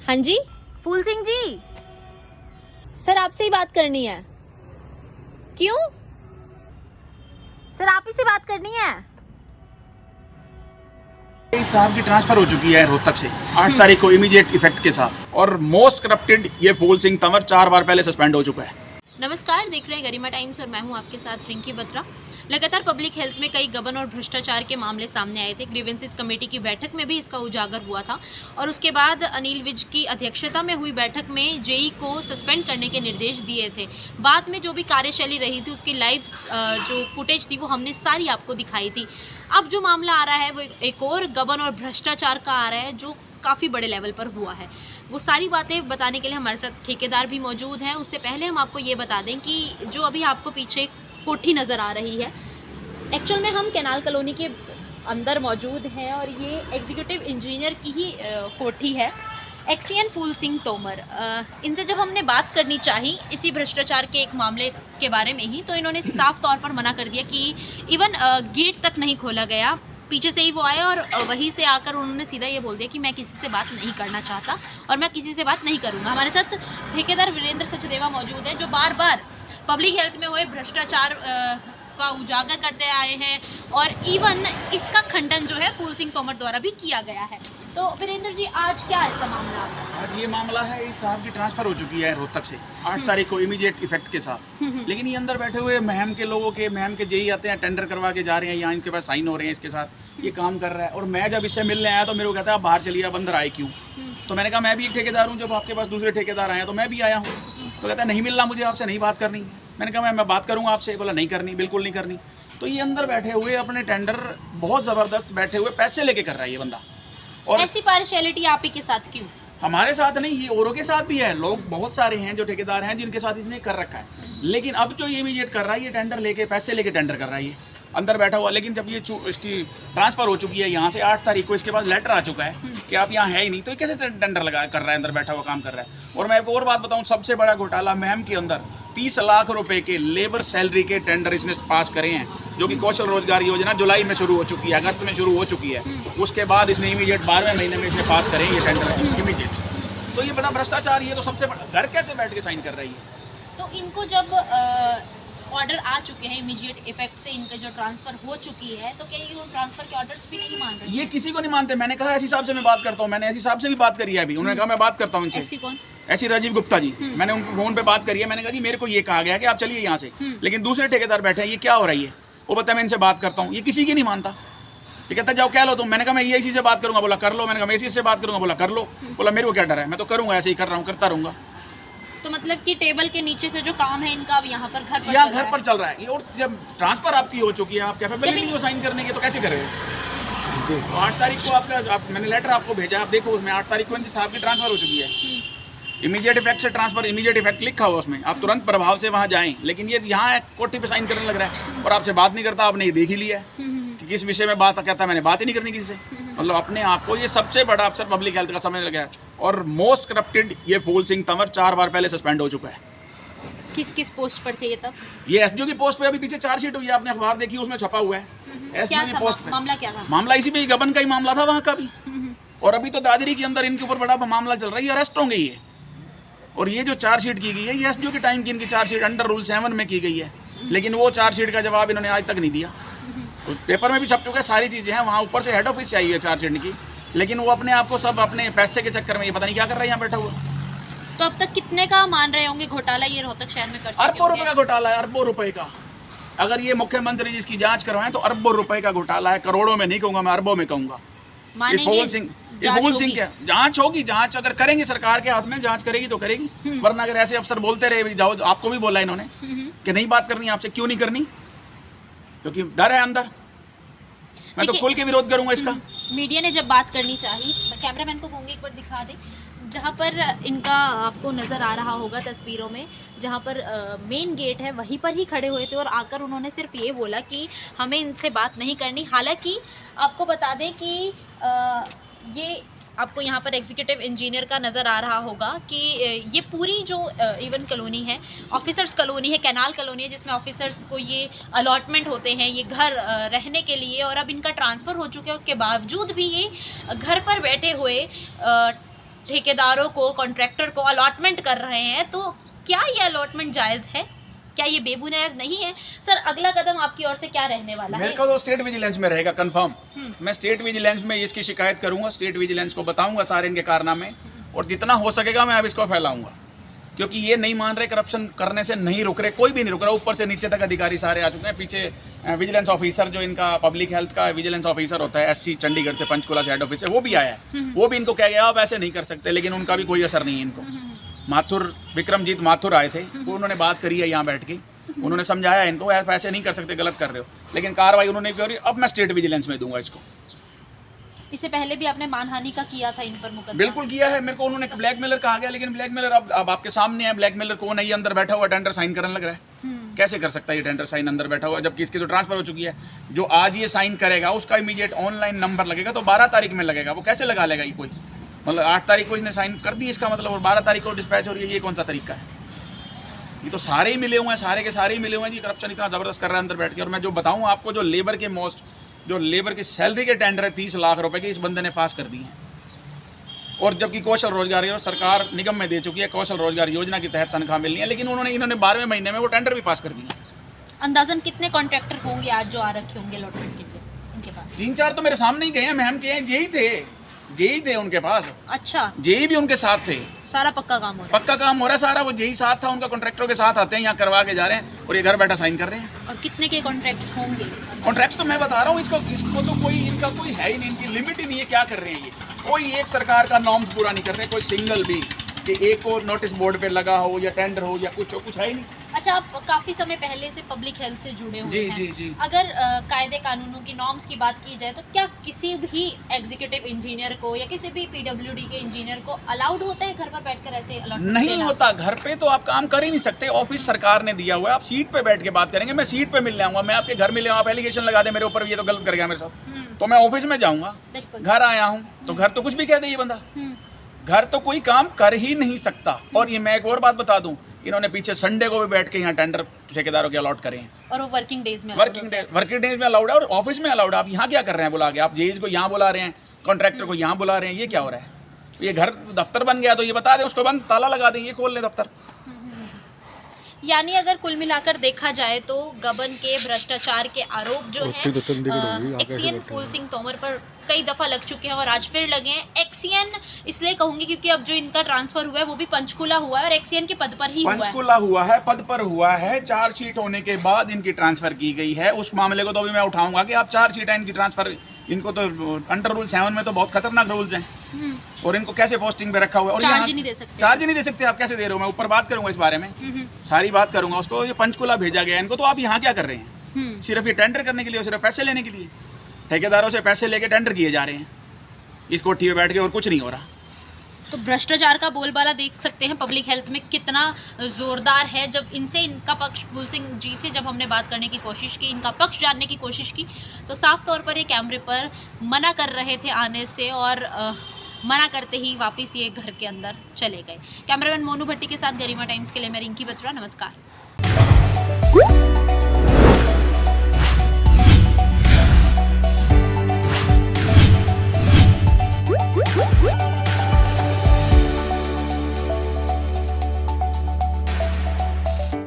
हाँ जी फूल सिंह जी, सर, आपसे ही बात करनी है। क्यों? सर आप ही से बात करनी है। साहब की ट्रांसफर हो चुकी है रोहतक से 8 तारीख को इमीडिएट इफेक्ट के साथ, और मोस्ट करप्टेड ये फूल सिंह तंवर 4 बार पहले सस्पेंड हो चुका है। नमस्कार, देख रहे हैं गरिमा टाइम्स और मैं हूं आपके साथ रिंकी बत्रा। लगातार पब्लिक हेल्थ में कई गबन और भ्रष्टाचार के मामले सामने आए थे। ग्रीवेंसेस कमेटी की बैठक में भी इसका उजागर हुआ था और उसके बाद अनिल विज की अध्यक्षता में हुई बैठक में जेई को सस्पेंड करने के निर्देश दिए थे। बाद में जो भी कार्यशैली रही थी उसकी लाइव जो फुटेज थी वो हमने सारी आपको दिखाई थी। अब जो मामला आ रहा है वो एक और गबन और भ्रष्टाचार का आ रहा है जो काफ़ी बड़े लेवल पर हुआ है। वो सारी बातें बताने के लिए हमारे साथ ठेकेदार भी मौजूद हैं। उससे पहले हम आपको ये बता दें कि जो अभी आपको पीछे कोठी नज़र आ रही है, एक्चुअल में हम कैनाल कॉलोनी के अंदर मौजूद हैं और ये एग्जीक्यूटिव इंजीनियर की ही कोठी है, एक्सीएन फूल सिंह तोमर। इनसे जब हमने बात करनी चाही इसी भ्रष्टाचार के एक मामले के बारे में ही, तो इन्होंने साफ तौर पर मना कर दिया कि इवन गेट तक नहीं खोला गया। पीछे से ही वो आए और वहीं से आकर उन्होंने सीधा ये बोल दिया कि मैं किसी से बात नहीं करना चाहता और मैं किसी से बात नहीं करूँगा। हमारे साथ ठेकेदार वीरेंद्र सचदेवा मौजूद हैं जो बार बार पब्लिक हेल्थ में हुए भ्रष्टाचार का उजागर करते आए हैं और इवन इसका खंडन जो है फूल सिंह तोमर द्वारा भी किया गया है। तो वीरेंद्र जी, आज क्या ऐसा मामला? आज ये मामला है, इस साहब की ट्रांसफर हो चुकी है रोहतक से 8 तारीख को इमीडिएट इफेक्ट के साथ, लेकिन ये अंदर बैठे हुए महम के लोगों के महम के जेई आते हैं, टेंडर करवा के जा रहे हैं, यहाँ इनके पास साइन हो रहे हैं, इसके साथ ये काम कर रहा है। और मैं जब इससे मिलने आया तो मेरे को कहता है आप बाहर चलिए, आप अंदर आए क्यों? तो मैंने कहा मैं भी एक ठेकेदार हूँ, जब आपके पास दूसरे ठेकेदार आए तो मैं भी आया हूँ। तो कहता है नहीं मिलना मुझे आपसे, नहीं बात करनी। मैंने कहा मैं बात करूँगा आपसे। बोला नहीं करनी, बिल्कुल नहीं करनी। तो ये अंदर बैठे हुए अपने टेंडर बहुत ज़बरदस्त बैठे हुए पैसे लेके कर रहा है ये बंदा। और ऐसी पार्शियलिटी आप ही के साथ क्यों? हमारे साथ नहीं, ये औरों के साथ भी है। लोग बहुत सारे हैं जो ठेकेदार हैं जिनके साथ इसने कर रखा है, लेकिन अब जो ये इमीडिएट कर रहा है, ये टेंडर लेके पैसे लेके टेंडर कर रहा है ये अंदर बैठा हुआ। लेकिन जब ये इसकी ट्रांसफर हो चुकी है यहाँ से 8 तारीख को, इसके बाद लेटर आ चुका है कि आप यहाँ है ही नहीं, तो ये कैसे टेंडर लगा कर रहा है, अंदर बैठा हुआ काम कर रहा है। और मैं आपको और बात बताऊँ, सबसे बड़ा घोटाला महम के अंदर 30 लाख रुपए के लेबर सैलरी के टेंडर इसने पास करे हैं, जो कि कौशल रोजगार योजना जुलाई में शुरू हो चुकी है, अगस्त में शुरू हो चुकी है। उसके बाद इसने इमीडिएट 12वें महीने में इसने पास करें ये टेंडर इमीडिएट। तो ये बड़ा भ्रष्टाचार, ये तो सबसे बड़ा। घर कैसे बैठ के साइन कर रही है? तो इनको जब ऑर्डर आ चुके हैं इमीडिएट इफेक्ट से, इनका जो ट्रांसफर हो चुकी है, तो क्या ये ट्रांसफर के ऑर्डर्स भी नहीं मान रहे? ये किसी को नहीं मानते। मैंने कहा ऐसी साहब से मैं बात करता हूँ, मैंने ऐसी साहब से भी बात करी है अभी। उन्होंने कहा मैं बात करता हूँ इनसे। ऐसी कौन? ऐसी राजीव गुप्ता जी। मैंने उनको फोन पे बात करी है। मैंने कहा जी मेरे को ये कहा गया कि आप चलिए यहाँ से, लेकिन दूसरे ठेकेदार बैठे हैं, ये क्या हो रही है? वो बताया मैं इनसे बात करता हूँ। ये किसी की नहीं मानता। ये कहता जाओ क्या लो तुम। मैंने कहा मैं ये इसी से बात करूँगा। बोला कर लो। मैंने कहा मैं इसी से बात करूँगा। बोला कर लो। बोला मेरे को क्या डर है, मैं तो करूँगा, ऐसे ही कर रहा हूँ, करता रहूँगा। तो मतलब कि टेबल के नीचे से जो काम है इनका अब यहाँ पर घर पर चल रहा है ये। और जब ट्रांसफर आपकी हो चुकी है, आप कैपेबल नहीं हो साइन करने के, तो कैसे करेंगे? तो 8 तारीख को मैंने लेटर आपको भेजा, आप देखो उसमें 8 तारीख को इनकी साहब की ट्रांसफर हो चुकी है। इमीडिएट इफेक्ट से ट्रांसफर, इमीडिएट इफेक्ट लिखा हुआ उसमें, आप तुरंत प्रभाव से वहाँ जाएं। लेकिन ये यहाँ कोठी पे साइन करने लग रहा है और आपसे बात नहीं करता। आपने ये देख ही लिया है कि किस विषय में बात कहता है, मैंने बात ही नहीं करनी किसी से। मतलब अपने आप को ये सबसे बड़ा अफसर पब्लिक हेल्थ का समझने लगा है। और मोस्ट करप्टेड ये फूल सिंह तंवर 4 बार पहले सस्पेंड हो चुका है। किस किस पोस्ट पर थे ये तब? ये एसडीओ की पोस्ट पे अभी पीछे चार्जशीट हुई है, आपने अखबार देखी, उसमें छपा हुआ है एसडीओ की पोस्ट पे। मामला क्या था? मामला इसी पे गबन का ही मामला था वहाँ का भी। और अभी तो दादरी के अंदर इनके ऊपर बड़ा मामला चल रहा है, ये अरेस्ट होंगे ये। और ये जो चार्जशीट की गई है, ये एसडीओ के टाइम की इनकी चार्जशीट अंडर रूल 7 में की गई है, लेकिन वो चार्जशीट का जवाब इन्होंने आज तक नहीं दिया। उस पेपर में भी छप चुका है, सारी चीज़ें हैं वहाँ। ऊपर से हेड ऑफिस से आई है चार्जशीट की, लेकिन वो अपने आप को सब अपने पैसे के चक्कर में ये पता नहीं क्या कर रहा है यहाँ बैठा हुआ। तो अब तक कितने का मान रहे होंगे घोटाला ये रोहतक शहर में करते? अरबों रुपए का घोटाला है, अरबों रुपए का। अगर ये मुख्यमंत्री जी इसकी जांच करवाएं तो अरबों रुपए का घोटाला है। करोड़ों में नहीं कहूँगा मैं, अरबों में कहूँगा। इस फूल सिंह क्या जांच होगी? जांच अगर करेंगे, सरकार के हाथ में, जांच करेगी तो करेगी। वरना अगर ऐसे अफसर बोलते रहे, जाओ, आपको भी बोला इन्होंने कि नहीं बात करनी आपसे। क्यों नहीं करनी? क्योंकि डर है अंदर। मैं तो खुल के विरोध करूंगा इसका। मीडिया ने जब बात करनी चाहिए, कैमरामैन को कहूँगी एक बार दिखा दे, जहाँ पर इनका आपको नज़र आ रहा होगा तस्वीरों में, जहाँ पर मेन गेट है वहीं पर ही खड़े हुए थे और आकर उन्होंने सिर्फ ये बोला कि हमें इनसे बात नहीं करनी। हालांकि आपको बता दें कि ये आपको यहाँ पर एग्जीक्यूटिव इंजीनियर का नज़र आ रहा होगा कि ये पूरी जो इवन कॉलोनी है, ऑफिसर्स कॉलोनी है, कैनाल कॉलोनी है, जिसमें ऑफिसर्स को ये अलॉटमेंट होते हैं ये घर रहने के लिए, और अब इनका ट्रांसफ़र हो चुका है। उसके बावजूद भी ये घर पर बैठे हुए ठेकेदारों को, कॉन्ट्रैक्टर को अलॉटमेंट कर रहे हैं, तो क्या ये अलॉटमेंट जायज़ है? क्या ये बेबुनियाद नहीं है? सर, अगला कदम आपकी ओर से क्या रहने वाला है? मेरे को तो स्टेट विजिलेंस में रहेगा कंफर्म। मैं स्टेट विजिलेंस में इसकी शिकायत करूंगा, स्टेट विजिलेंस को बताऊंगा सारे इनके कारनामे, और जितना हो सकेगा मैं अब इसको फैलाऊंगा, क्योंकि ये नहीं मान रहे, करप्शन करने से नहीं रुक रहे, कोई भी नहीं रुक रहा। ऊपर से नीचे तक अधिकारी सारे आ चुके हैं। पीछे विजिलेंस ऑफिसर जो इनका पब्लिक हेल्थ का विजिलेंस ऑफिसर होता है, SC चंडीगढ़ से, पंचकुला से हेड ऑफिस से, वो भी आया है। वो भी इनको कह गया आप ऐसे नहीं कर सकते, लेकिन उनका भी कोई असर नहीं है इनको। माथुर, विक्रमजीत माथुर आए थे, वो उन्होंने बात करी है यहाँ बैठ के, उन्होंने समझाया इनको आप ऐसे नहीं कर सकते, गलत कर रहे हो, लेकिन कार्रवाई उन्होंने करी। अब मैं स्टेट विजिलेंस में दूंगा इसको। इससे पहले भी आपने मानहानि का किया था इन पर मुकदमा? बिल्कुल किया है। मेरे को उन्होंने ब्लैकमेलर कहा गया, लेकिन ब्लैकमेलर अब आपके सामने है। ब्लैकमेलर कौन है? ये अंदर बैठा हुआ टेंडर साइन करने लग रहा है। कैसे कर सकता है ये टेंडर साइन अंदर बैठा हुआ, जबकि इसकी तो ट्रांसफर हो चुकी है। जो आज ये साइन करेगा उसका इमीडिएट ऑनलाइन नंबर लगेगा, तो 12 तारीख में लगेगा। वो कैसे लगा लेगा ये कोई? मतलब 8 तारीख को इसने साइन कर दी, इसका मतलब, और 12 तारीख को डिस्पैच हो रही है। ये कौन सा तरीका है? ये तो सारे ही मिले हुए हैं, सारे के सारे ही मिले हुए हैं। ये करप्शन इतना ज़बरदस्त कर रहा है अंदर बैठ के। और मैं जो बताऊँ आपको, जो लेबर की सैलरी के टेंडर है 30 लाख रुपए के, इस बंदे ने पास कर दिए हैं। और जबकि कौशल रोजगार योजना सरकार निगम में दे चुकी है, कौशल रोजगार योजना के तहत तनख्वाह मिलनी है, लेकिन इन्होंने 12वें महीने में वो टेंडर भी पास कर दिए। अंदाजन कितने कॉन्ट्रैक्टर होंगे आज जो आ रखे होंगे अलॉटमेंट के लिए इनके पास? 3-4 तो मेरे सामने ही गए हैं, मैम के हैं, जेई थे उनके पास। अच्छा, जेई भी उनके साथ थे। सारा पक्का काम हो रहा पक्का काम हो रहा है सारा। वो जेई साथ था उनका, कॉन्ट्रैक्टरों के साथ आते हैं, यहाँ करवा के जा रहे हैं, और ये घर बैठा साइन कर रहे हैं। है? और कितने के कॉन्ट्रैक्ट्स होंगे? कॉन्ट्रैक्ट्स तो मैं बता रहा हूँ, इसको तो कोई इनका कोई है ही नहीं, इनकी लिमिट ही नहीं है। क्या कर रहे हैं ये? कोई एक सरकार का नॉर्म्स पूरा नहीं कर रहे, कोई सिंगल भी, कि एक को नोटिस बोर्ड पे लगा हो या टेंडर हो या कुछ हो, कुछ है ही नहीं। अच्छा, आप काफ़ी समय पहले से पब्लिक हेल्थ से जुड़े हुए हैं। जी। अगर कायदे कानूनों की नॉर्म्स की बात की जाए, तो क्या किसी भी एग्जीक्यूटिव इंजीनियर को या किसी भी PWD के इंजीनियर को अलाउड होता है घर पर बैठकर ऐसे अलॉटमेंट नहीं देना? होता। घर पे तो आप काम कर ही नहीं सकते। ऑफिस सरकार ने दिया हुआ है, आप सीट पे बैठ के बात करेंगे। मैं सीट पे मिलने आऊंगा, मैं आपके घर मिले, आप एलिगेशन लगा दे मेरे ऊपर, ये तो गलत कर गया मेरे साथ, तो मैं ऑफिस में जाऊंगा। बिल्कुल। घर आया हूँ तो घर तो कुछ भी कह दे ये बंदा, घर तो कोई काम कर ही नहीं सकता। और ये मैं एक और बात बता दूं, इन्होंने पीछे संडे को भी बैठ के यहाँ टेंडर ठेकेदारों के अलॉट करे हैं, और वो वर्किंग डेज में वर्किंग डेज में अलाउड है, और ऑफिस में अलाउड है। आप यहाँ क्या कर रहे हैं बुला के? आप जेईज को यहाँ बुला रहे हैं, कॉन्ट्रैक्टर को यहाँ बुला रहे हैं, ये क्या हो रहा है? ये घर दफ्तर बन गया तो ये बता दें उसको बंद, ताला लगा दें, ये खोल लें दफ्तर। यानी अगर कुल मिलाकर देखा जाए तो गबन के भ्रष्टाचार के आरोप जो हैं एक्सीएन फूल सिंह तोमर पर कई दफ़ा लग चुके हैं, और आज फिर लगे हैं। एक्सीएन इसलिए कहूंगी क्योंकि अब जो इनका ट्रांसफर हुआ है वो भी पंचकुला हुआ है, और एक्सीएन के पद पर ही हुआ है। पंचकुला हुआ है, पद पर हुआ है। चार्जशीट होने के बाद इनकी ट्रांसफर की गई है। उस मामले को तो अभी मैं उठाऊंगा कि आप चार्जशीट है इनकी ट्रांसफर, इनको तो अंडर रूल 7 में तो बहुत खतरनाक रूल्स हैं, और इनको कैसे पोस्टिंग पे रखा हुआ है, और चार्ज ही नहीं दे सकते। चार्ज ही नहीं दे सकते। आप कैसे दे रहे हो? मैं ऊपर बात करूंगा इस बारे में, सारी बात करूंगा उसको। ये पंचकुला भेजा गया इनको, तो आप यहाँ क्या कर रहे हैं? सिर्फ ये टेंडर करने के लिए, सिर्फ पैसे लेने के लिए, ठेकेदारों से पैसे लेके टेंडर किए जा रहे हैं इस कोठी में बैठ के, और कुछ नहीं हो रहा। तो भ्रष्टाचार का बोलबाला देख सकते हैं पब्लिक हेल्थ में कितना ज़ोरदार है। जब इनसे इनका पक्ष, फूल सिंह जी से जब हमने बात करने की कोशिश की, इनका पक्ष जानने की कोशिश की, तो साफ तौर पर ये कैमरे पर मना कर रहे थे आने से, और मना करते ही वापस ये घर के अंदर चले गए। कैमरामैन मोनू भट्टी के साथ गरिमा टाइम्स के लिए मैं रिंकी बत्रा, नमस्कार।